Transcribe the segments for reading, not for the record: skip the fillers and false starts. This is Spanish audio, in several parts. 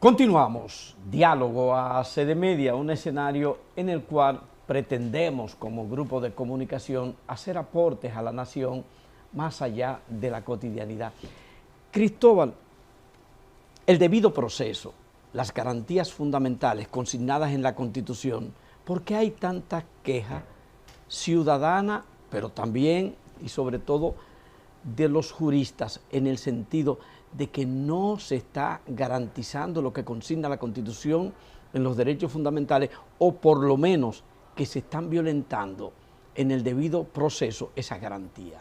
Continuamos, diálogo a sede media, un escenario en el cual pretendemos como grupo de comunicación hacer aportes a la nación más allá de la cotidianidad. Cristóbal, el debido proceso, las garantías fundamentales consignadas en la Constitución, ¿por qué hay tanta queja ciudadana, pero también y sobre todo de los juristas en el sentido de que no se está garantizando lo que consigna la Constitución en los derechos fundamentales, o por lo menos que se están violentando en el debido proceso esa garantía?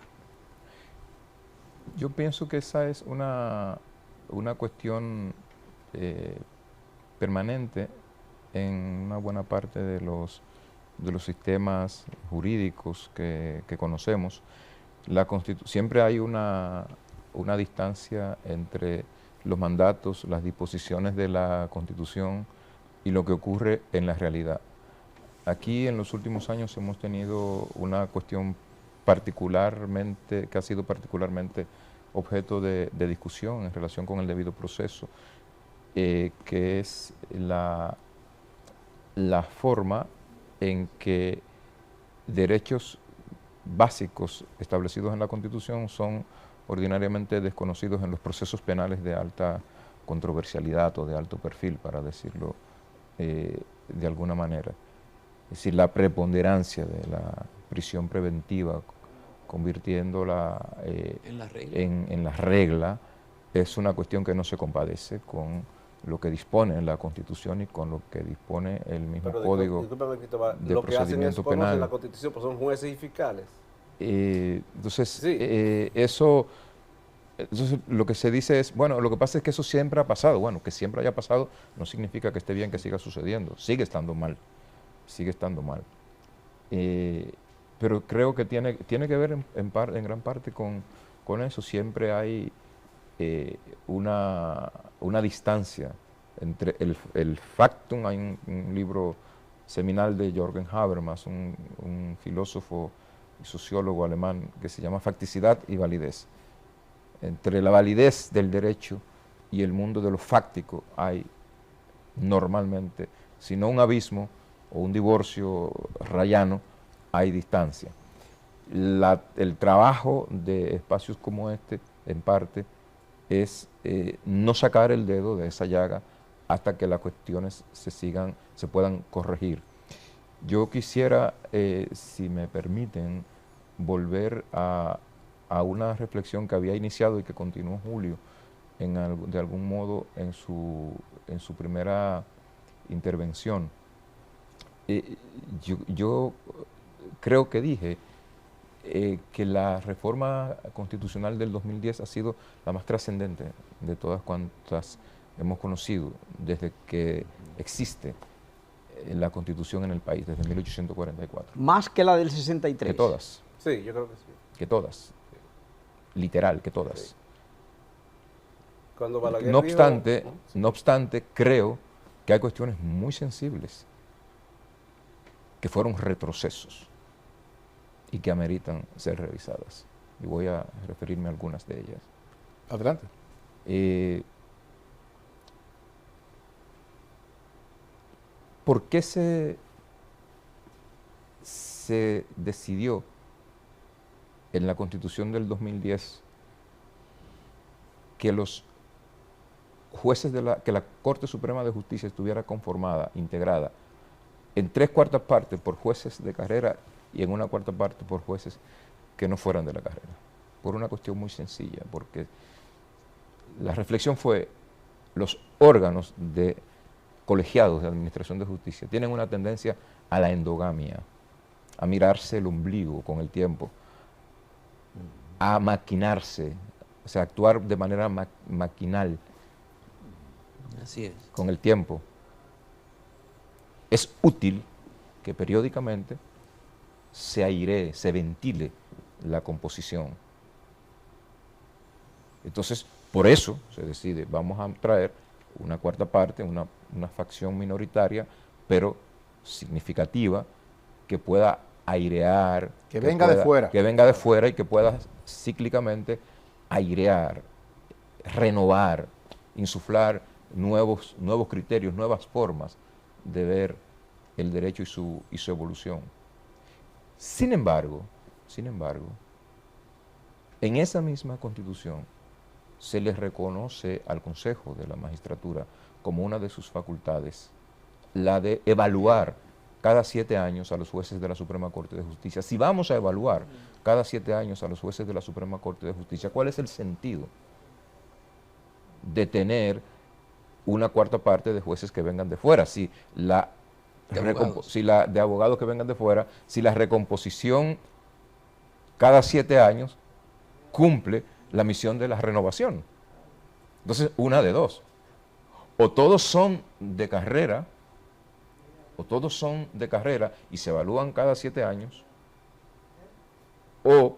Yo pienso que esa es una cuestión permanente en una buena parte de los sistemas jurídicos que conocemos. Siempre hay una distancia entre los mandatos, las disposiciones de la Constitución y lo que ocurre en la realidad. Aquí en los últimos años hemos tenido una cuestión que ha sido particularmente objeto de discusión en relación con el debido proceso, que es la forma en que derechos básicos establecidos en la Constitución son ordinariamente desconocidos en los procesos penales de alta controversialidad o de alto perfil, para decirlo de alguna manera. Es decir, la preponderancia de la prisión preventiva, convirtiéndola en la regla, es una cuestión que no se compadece con lo que dispone la Constitución y con lo que dispone el mismo Código de Procedimiento Penal. En la Constitución pues son jueces y fiscales. Entonces, Sí. Entonces, lo que se dice es, bueno, lo que pasa es que eso siempre ha pasado. Bueno, que siempre haya pasado no significa que esté bien que siga sucediendo. Sigue estando mal. Sigue estando mal. Pero creo que tiene que ver en gran parte con eso. Siempre hay una distancia entre el factum. Hay un libro seminal de Jürgen Habermas, un filósofo y sociólogo alemán, que se llama Facticidad y Validez. Entre la validez del derecho y el mundo de lo fáctico hay normalmente, si no un abismo o un divorcio rayano, hay distancia. El trabajo de espacios como este, en parte, es no sacar el dedo de esa llaga hasta que las cuestiones se puedan corregir. Yo quisiera, si me permiten, volver a una reflexión que había iniciado y que continuó Julio de algún modo en su primera intervención. Yo creo que dije que la reforma constitucional del 2010 ha sido la más trascendente de todas cuantas hemos conocido desde que existe la Constitución en el país, desde 1844. Más que la del 63. Que todas. Sí, yo creo que sí. Que todas. Literal, que todas. Sí. Cuando Balaguer No dijo, obstante, no obstante, creo que hay cuestiones muy sensibles que fueron retrocesos y que ameritan ser revisadas. Y voy a referirme a algunas de ellas. Adelante. ¿Por qué se decidió en la Constitución del 2010 que los jueces que la Corte Suprema de Justicia estuviera conformada, integrada, en 3/4 partes por jueces de carrera y en 1/4 parte por jueces que no fueran de la carrera? Por una cuestión muy sencilla, porque la reflexión fue: los órganos colegiados de administración de justicia tienen una tendencia a la endogamia, a mirarse el ombligo con el tiempo, a maquinarse, o sea, actuar de manera maquinal. Así es. Con el tiempo. Es útil que periódicamente se airee, se ventile la composición. Entonces, por eso se decide, vamos a traer 1/4 parte, una facción minoritaria, pero significativa, que pueda airear. Que venga de fuera. Que venga de fuera y que pueda cíclicamente airear, renovar, insuflar nuevos criterios, nuevas formas de ver el derecho y su evolución. Sin embargo, en esa misma Constitución se les reconoce al Consejo de la Magistratura como una de sus facultades la de evaluar cada 7 años a los jueces de la Suprema Corte de Justicia. Si vamos a evaluar cada 7 años a los jueces de la Suprema Corte de Justicia, ¿cuál es el sentido de tener una cuarta parte de jueces que vengan de fuera? Si la de abogados que vengan de fuera, si la recomposición cada 7 años cumple la misión de la renovación. Entonces, una de dos. O todos son de carrera, y se evalúan cada 7 años, o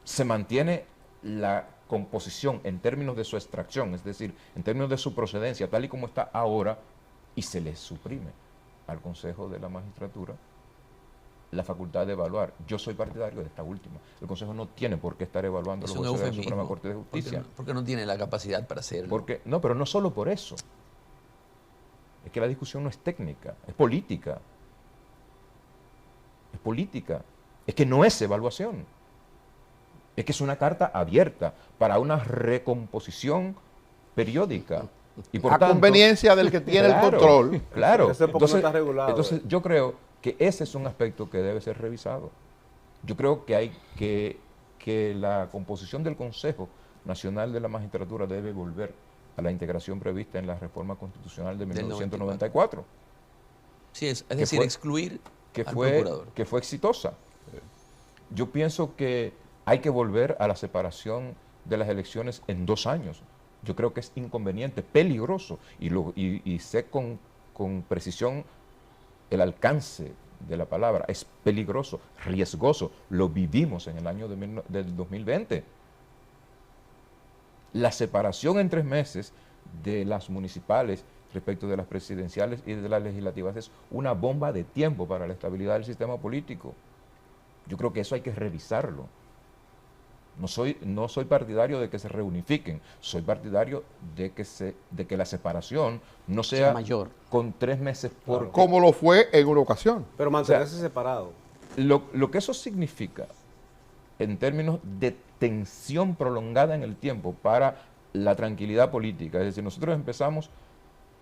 se mantiene la composición en términos de su extracción, es decir, en términos de su procedencia, tal y como está ahora, y se le suprime al Consejo de la Magistratura la facultad de evaluar. Yo soy partidario de esta última. El Consejo no tiene por qué estar evaluando los jueces de la Suprema Corte de Justicia. Porque no tiene la capacidad para hacerlo. No, pero no solo por eso. Es que la discusión no es técnica, es política. Es política. Es que no es evaluación. Es que es una carta abierta para una recomposición periódica. Y por tanto, conveniencia del que tiene el control. Claro. Entonces, yo creo que ese es un aspecto que debe ser revisado. Yo creo que hay que la composición del Consejo Nacional de la Magistratura debe volver a la integración prevista en la reforma constitucional de 1994. Sí, es decir, excluir al procurador. Que fue exitosa. Yo pienso que hay que volver a la separación de las elecciones en 2 años. Yo creo que es inconveniente, peligroso, y sé con precisión el alcance de la palabra. Es peligroso, riesgoso. Lo vivimos en el año del 2020. La separación en 3 meses de las municipales respecto de las presidenciales y de las legislativas es una bomba de tiempo para la estabilidad del sistema político. Yo creo que eso hay que revisarlo. No soy partidario de que se reunifiquen, soy partidario de que la separación no sea mayor con 3 meses por... Como lo fue en una ocasión. Pero mantenerse separado. Lo que eso significa en términos de tensión prolongada en el tiempo para la tranquilidad política, es decir, nosotros empezamos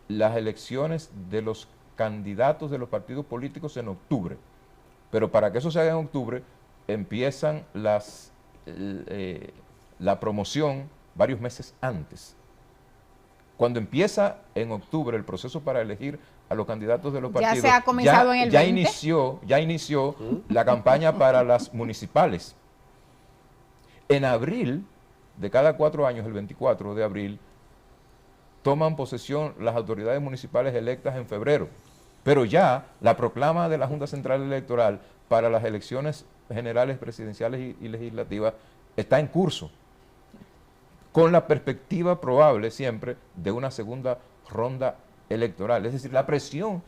las elecciones de los candidatos de los partidos políticos en octubre, pero para que eso se haga en octubre empiezan la promoción varios meses antes. Cuando empieza en octubre el proceso para elegir a los candidatos de los partidos, ya se ha comenzado en el 20. Ya inició la campaña para las municipales. En abril, de cada 4 años, el 24 de abril, toman posesión las autoridades municipales electas en febrero, pero ya la proclama de la Junta Central Electoral para las elecciones generales, presidenciales y legislativas está en curso, con la perspectiva probable siempre de una segunda ronda electoral, es decir, la presión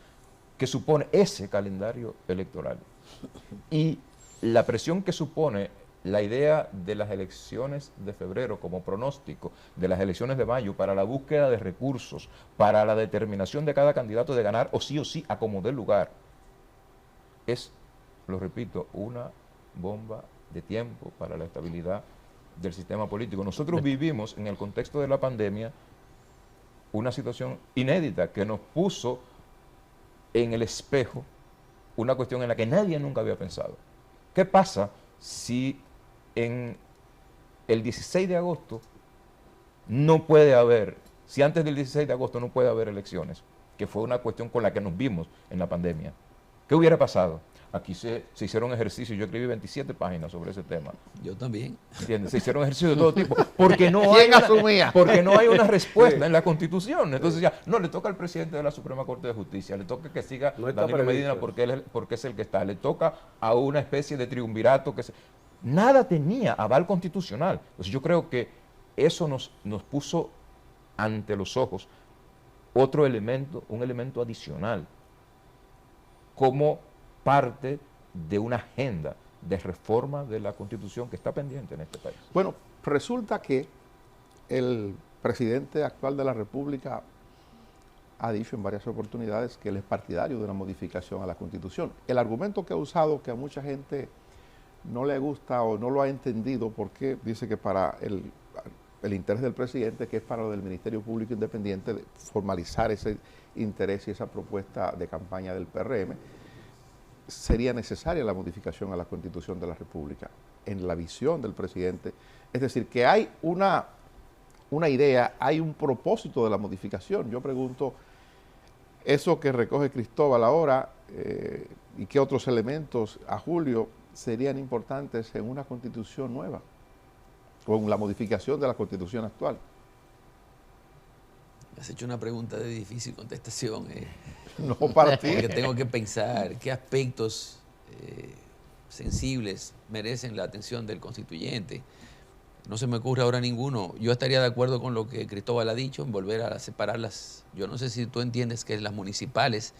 que supone ese calendario electoral y la presión que supone la idea de las elecciones de febrero como pronóstico de las elecciones de mayo para la búsqueda de recursos, para la determinación de cada candidato de ganar o sí a como dé lugar, es, lo repito, una bomba de tiempo para la estabilidad del sistema político. Nosotros vivimos en el contexto de la pandemia una situación inédita que nos puso en el espejo una cuestión en la que nadie nunca había pensado. ¿Qué pasa si en el 16 de agosto no puede haber, si antes del 16 de agosto no puede haber elecciones, que fue una cuestión con la que nos vimos en la pandemia? ¿Qué hubiera pasado? Aquí se hicieron ejercicios, yo escribí 27 páginas sobre ese tema. Yo también. ¿Entiendes? Se hicieron ejercicios de todo tipo, porque no hay una respuesta en la Constitución. Entonces ya, no, le toca al presidente de la Suprema Corte de Justicia, le toca que siga Danilo Medina porque es el que está, le toca a una especie de triunvirato nada tenía aval constitucional. Entonces yo creo que eso nos puso ante los ojos otro elemento, un elemento adicional, como parte de una agenda de reforma de la Constitución que está pendiente en este país. Bueno, resulta que el presidente actual de la República ha dicho en varias oportunidades que él es partidario de una modificación a la Constitución. El argumento que ha usado, que a mucha gente no le gusta o no lo ha entendido, porque dice que para el interés del presidente, que es para lo del Ministerio Público Independiente, de formalizar ese interés y esa propuesta de campaña del PRM, sería necesaria la modificación a la Constitución de la República, en la visión del presidente. Es decir, que hay una idea, hay un propósito de la modificación. Yo pregunto, eso que recoge Cristóbal ahora, y qué otros elementos a Julio serían importantes en una Constitución nueva, o en la modificación de la Constitución actual. Me has hecho una pregunta de difícil contestación. No para ti. Porque tengo que pensar qué aspectos sensibles merecen la atención del constituyente. No se me ocurre ahora ninguno. Yo estaría de acuerdo con lo que Cristóbal ha dicho, en volver a separarlas. Yo no sé si tú entiendes que las municipales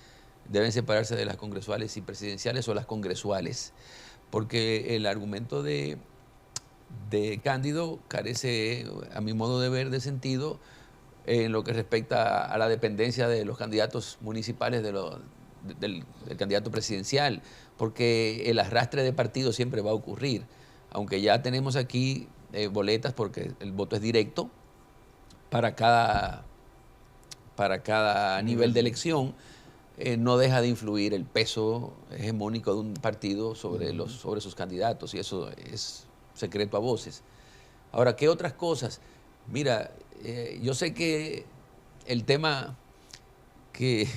deben separarse de las congresuales y presidenciales, o las congresuales, porque el argumento de Cándido carece, a mi modo de ver, de sentido en lo que respecta a la dependencia de los candidatos municipales del candidato presidencial, porque el arrastre de partidos siempre va a ocurrir, aunque ya tenemos aquí boletas, porque el voto es directo para cada nivel de elección. No deja de influir el peso hegemónico de un partido sobre sus candidatos, y eso es secreto a voces. Ahora, ¿qué otras cosas? Mira, yo sé que el tema que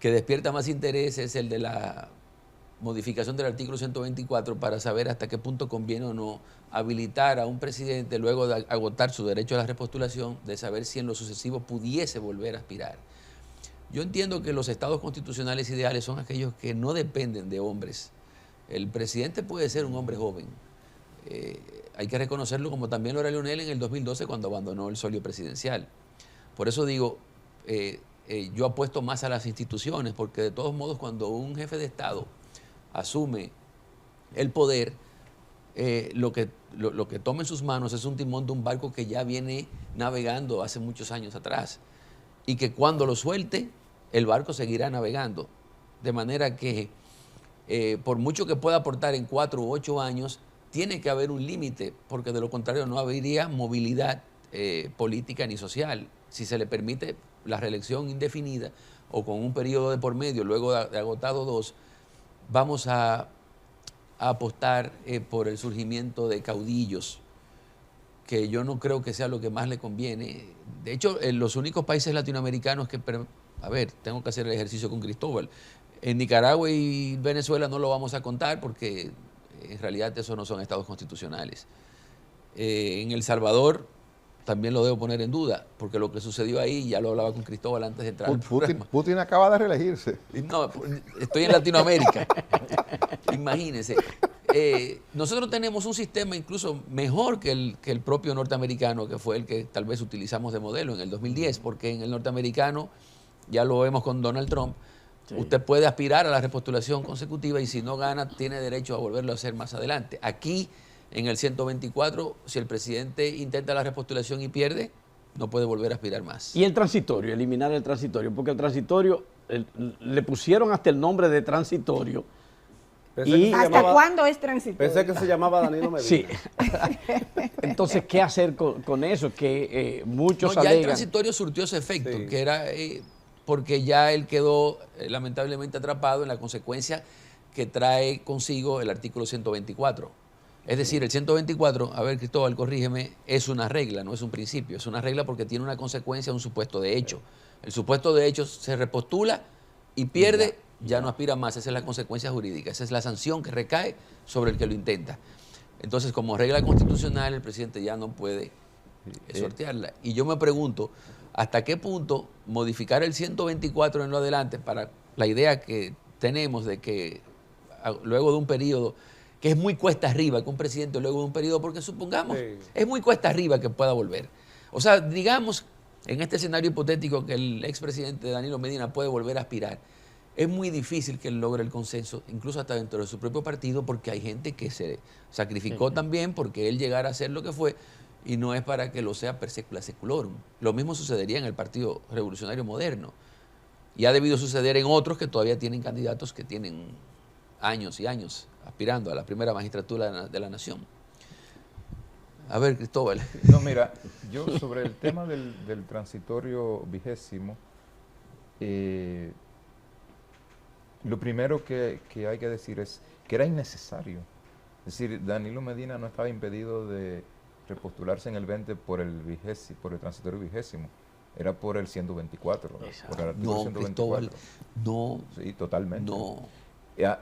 despierta más interés es el de la modificación del artículo 124 para saber hasta qué punto conviene o no habilitar a un presidente, luego de agotar su derecho a la repostulación, de saber si en lo sucesivo pudiese volver a aspirar. Yo entiendo que los estados constitucionales ideales son aquellos que no dependen de hombres. El presidente puede ser un hombre joven. Hay que reconocerlo, como también lo era Leonel en el 2012 cuando abandonó el solio presidencial. Por eso digo, yo apuesto más a las instituciones, porque de todos modos cuando un jefe de Estado asume el poder, lo que toma en sus manos es un timón de un barco que ya viene navegando hace muchos años atrás, y que cuando lo suelte, el barco seguirá navegando. De manera que, por mucho que pueda aportar en 4 u 8 años, tiene que haber un límite, porque de lo contrario no habría movilidad política ni social. Si se le permite la reelección indefinida o con un periodo de por medio, luego de agotado 2, vamos a apostar por el surgimiento de caudillos, que yo no creo que sea lo que más le conviene. De hecho, en los únicos países latinoamericanos que... A ver, tengo que hacer el ejercicio con Cristóbal. En Nicaragua y Venezuela no lo vamos a contar porque en realidad esos no son estados constitucionales. En El Salvador también lo debo poner en duda, porque lo que sucedió ahí, ya lo hablaba con Cristóbal antes de entrar al programa. Putin acaba de reelegirse. No, estoy en Latinoamérica. Imagínense. Nosotros tenemos un sistema incluso mejor que el propio norteamericano, que fue el que tal vez utilizamos de modelo en el 2010, porque en el norteamericano, ya lo vemos con Donald Trump, sí, usted puede aspirar a la repostulación consecutiva y si no gana, tiene derecho a volverlo a hacer más adelante. Aquí, en el 124, si el presidente intenta la repostulación y pierde, no puede volver a aspirar más. Y el transitorio, eliminar el transitorio, porque el transitorio, le pusieron hasta el nombre de transitorio. ¿Hasta cuándo es transitorio? Pensé que se llamaba Danilo Medina. Sí. Entonces, ¿qué hacer con eso? Que muchos ya alegan... el transitorio surtió ese efecto, sí, que era porque ya él quedó lamentablemente atrapado en la consecuencia que trae consigo el artículo 124. Es decir, el 124, a ver, Cristóbal, corrígeme, es una regla, no es un principio. Es una regla porque tiene una consecuencia, un supuesto de hecho. El supuesto de hecho se repostula y pierde, ya no aspira más. Esa es la consecuencia jurídica, esa es la sanción que recae sobre el que lo intenta. Entonces, como regla constitucional, el presidente ya no puede sortearla. Y yo me pregunto, ¿hasta qué punto modificar el 124 en lo adelante para la idea que tenemos de que luego de un periodo, que es muy cuesta arriba que un presidente luego de un periodo, porque supongamos, es muy cuesta arriba que pueda volver. O sea, digamos, en este escenario hipotético que el expresidente Danilo Medina puede volver a aspirar, es muy difícil que él logre el consenso, incluso hasta dentro de su propio partido, porque hay gente que se sacrificó también porque él llegara a ser lo que fue, y no es para que lo sea per secula seculorum. Lo mismo sucedería en el Partido Revolucionario Moderno. Y ha debido suceder en otros que todavía tienen candidatos que tienen años y años aspirando a la primera magistratura de la nación. A ver, Cristóbal. No, mira, yo sobre el tema del transitorio 20º, lo primero que hay que decir es que era innecesario. Es decir, Danilo Medina no estaba impedido de repostularse en el 20 por el transitorio 20º. Era por el 124, por el artículo No, 124. Cristóbal, no. Sí, totalmente. No.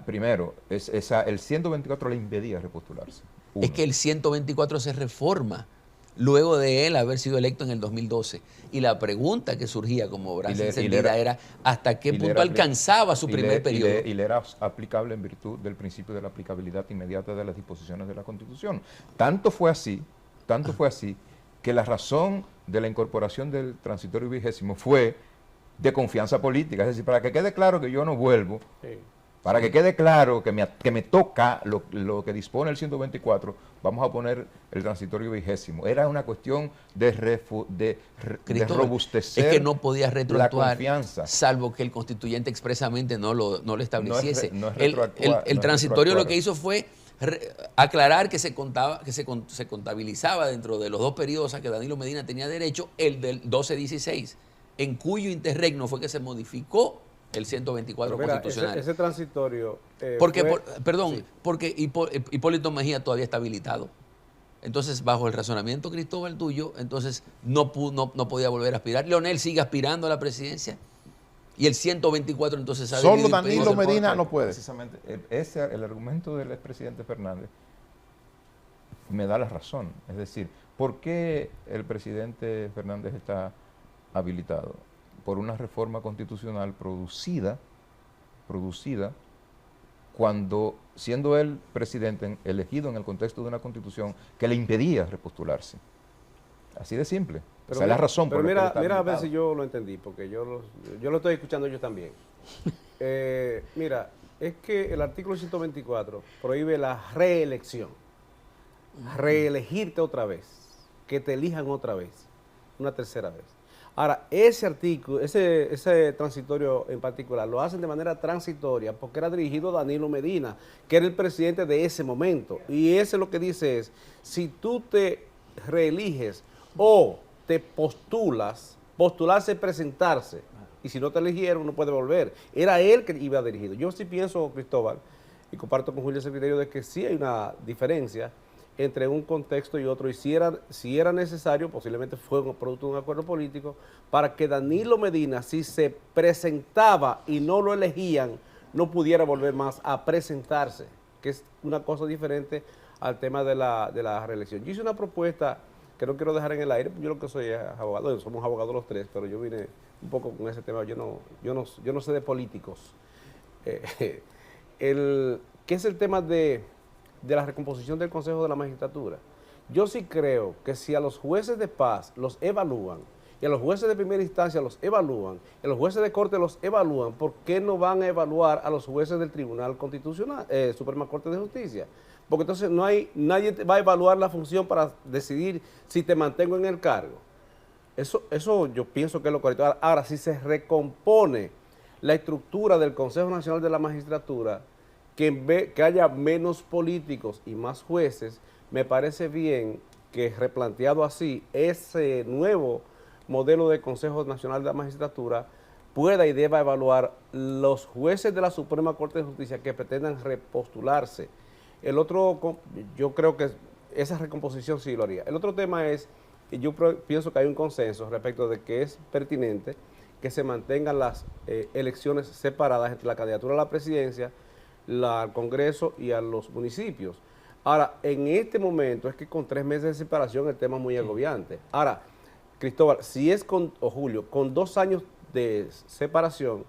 Primero, el 124 le impedía repostularse. Uno. Es que el 124 se reforma luego de él haber sido electo en el 2012. Y la pregunta que surgía como brasa encendida era ¿hasta qué punto alcanzaba su primer periodo? Y le era aplicable en virtud del principio de la aplicabilidad inmediata de las disposiciones de la Constitución. Tanto fue así que la razón de la incorporación del transitorio 20º fue de confianza política. Es decir, para que quede claro que yo no vuelvo, para que quede claro que me toca lo que dispone el 124, vamos a poner el transitorio 20º. Era una cuestión de robustecer. Es que no podía retroactuar, la confianza, salvo que el constituyente expresamente no lo estableciese. El no transitorio lo que hizo fue aclarar que se contabilizaba dentro de los 2 periodos a que Danilo Medina tenía derecho el del 12-16, en cuyo interregno fue que se modificó el 124 constitucional. Ese transitorio... porque Hipólito Mejía todavía está habilitado. Entonces, bajo el razonamiento, Cristóbal, tuyo, entonces no podía volver a aspirar. Leonel sigue aspirando a la presidencia y el 124 entonces... Solo Danilo Medina no puede. Precisamente, el argumento del expresidente Fernández me da la razón. Es decir, ¿por qué el presidente Fernández está habilitado? Por una reforma constitucional producida cuando, siendo él presidente elegido en el contexto de una constitución que le impedía repostularse. Así de simple. Pero esa es la razón por la que mira a ver si si yo lo entendí, porque yo lo estoy escuchando yo también. Mira, es que el artículo 124 prohíbe la reelección. Reelegirte otra vez, que te elijan otra vez, una tercera vez. Ahora, ese artículo, ese transitorio en particular, lo hacen de manera transitoria porque era dirigido a Danilo Medina, que era el presidente de ese momento. Y ese lo que dice es, si tú te reeliges o te postularse es presentarse, y si no te eligieron no puede volver. Era él que iba dirigido. Yo sí pienso, Cristóbal, y comparto con Julio ese criterio de que sí hay una diferencia entre un contexto y otro, y si era necesario, posiblemente fue un producto de un acuerdo político, para que Danilo Medina, si se presentaba y no lo elegían, no pudiera volver más a presentarse, que es una cosa diferente al tema de la reelección. Yo hice una propuesta que no quiero dejar en el aire, yo lo que soy es abogado, somos abogados los tres, pero yo vine un poco con ese tema, yo no sé de políticos. ¿Qué es el tema de la recomposición del Consejo de la Magistratura? Yo sí creo que si a los jueces de paz los evalúan, y a los jueces de primera instancia los evalúan, y a los jueces de corte los evalúan, ¿por qué no van a evaluar a los jueces del Tribunal Constitucional, Suprema Corte de Justicia? Porque entonces nadie va a evaluar la función para decidir si te mantengo en el cargo. Eso yo pienso que es lo correcto. Ahora, si se recompone la estructura del Consejo Nacional de la Magistratura, que haya menos políticos y más jueces, me parece bien que replanteado así, ese nuevo modelo de Consejo Nacional de la Magistratura pueda y deba evaluar los jueces de la Suprema Corte de Justicia que pretendan repostularse. El otro, yo creo que esa recomposición sí lo haría. El otro tema es, yo pienso que hay un consenso respecto de que es pertinente que se mantengan las elecciones separadas entre la candidatura a la presidencia, al Congreso y a los municipios. Ahora, en este momento es que con 3 meses de separación el tema es muy agobiante. Ahora, Cristóbal, si es Julio, con 2 años de separación,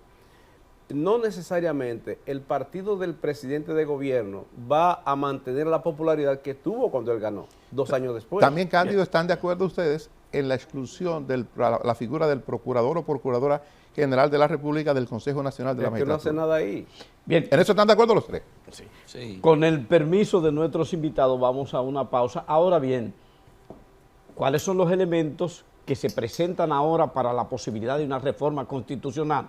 no necesariamente el partido del presidente de gobierno va a mantener la popularidad que tuvo cuando él ganó, 2 años después. También, Cándido, ¿están de acuerdo ustedes en la exclusión de la figura del procurador o procuradora general de la República del Consejo Nacional de la Magistratura? Que no hace nada ahí. Bien. ¿En eso están de acuerdo los tres? Sí. Sí. Con el permiso de nuestros invitados vamos a una pausa. Ahora bien, ¿cuáles son los elementos que se presentan ahora para la posibilidad de una reforma constitucional?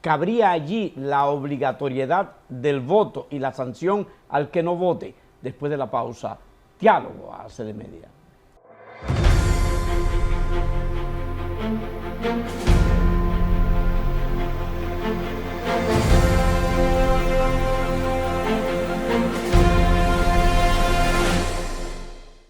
¿Cabría allí la obligatoriedad del voto y la sanción al que no vote? Después de la pausa, diálogo a CDMedia.